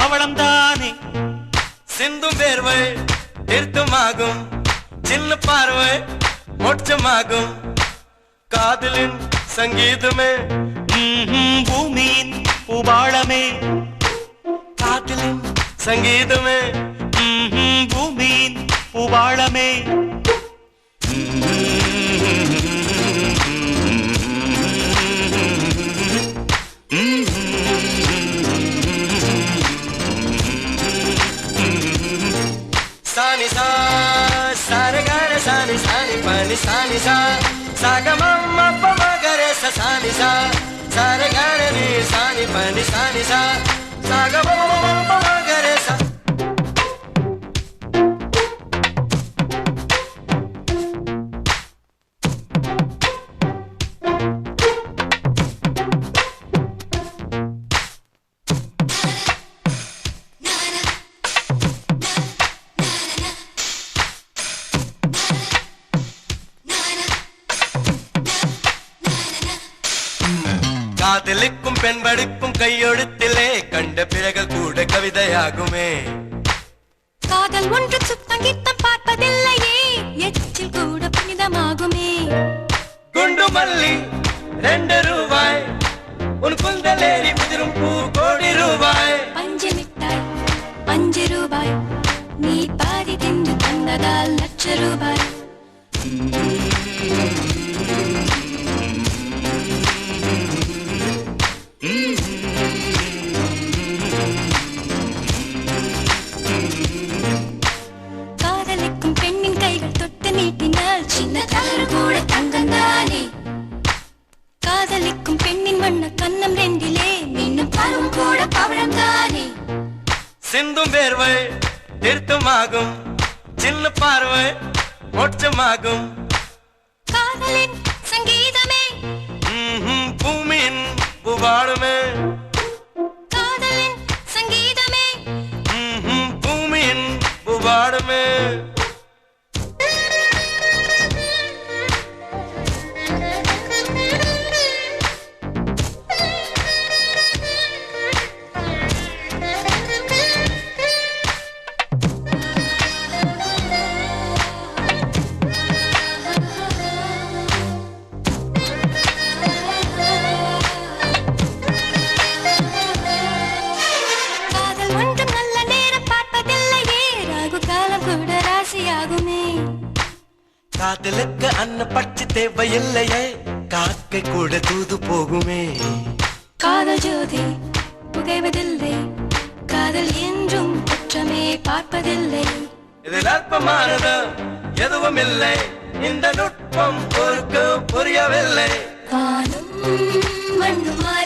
பவளம் தானே. சிந்தும் வேர்வை தீர்த்தமாகும், சின்ன பார்வை மோட்சமாகும். காதலின் சங்கீதமே பூமியின் பூபாளமே. காதலின் சங்கீதமே பூமியின் பூபாளமே. சானி சா சாரகார சானி சானி பனி சானி சா சாகமம் அப்பமகரே சானி சா சாரகார நீ சானி பனி சானி சா சாகமம் அப்பமகரே சா. காதலிக்கும் பெண் படிக்கும் கையெழுத்திலே கண்ட பிறகு கூட கவிதையாகுமே. காதல் ஒன்று சுத்தம் கித்தம் பார்ப்பதில்லையே, எச்சில் கூட புனிதமாகுமே. குண்டு மல்லி 2 ரூபாய், உன் குந்தலேறி புதிரும் பூ கோடி ரூபாய். பஞ்சு மிட்டாய் 5 ரூபாய், நீ பாதி தின்று தந்ததால் லட்ச ரூபாய். காதலிக்கும் பெண்ணின் கைகள் தொட்டு நீட்டினால் சின்ன தவறு கூட தங்கந்தானே. காதலிக்கும் பெண்ணின் வண்ண கண்ணம் 2 மீண்டும் பருவம் கூட பவழம் தானே. சிந்தும் வேர்வை தீர்த்தமாகும், சின்ன பார்வை மோட்சமாகும். காதலின் சங்கீதமே பூமியின் பூபாளமே. காதலின் சங்கீதமே பூமியின் பூபாளமே. காதல் ஒன்று நல்ல நேரம் பார்ப்பதில்லையே, ராகு காலம் கூட ராசியாகுமே. காதலுக்கு அன்ன பட்சி தேவையில்லையே, காக்கை கூட தூது போகுமே. காதல் ஜோதி புகைவதில்லை, காதல் என்றும் குற்றமே பார்ப்பதில்லை. இதில் அற்பமானது எதுவும் இல்லை, இந்த நுட்பம் ஒருக்கு புரியவில்லை. வானும் மண்ணுமாய்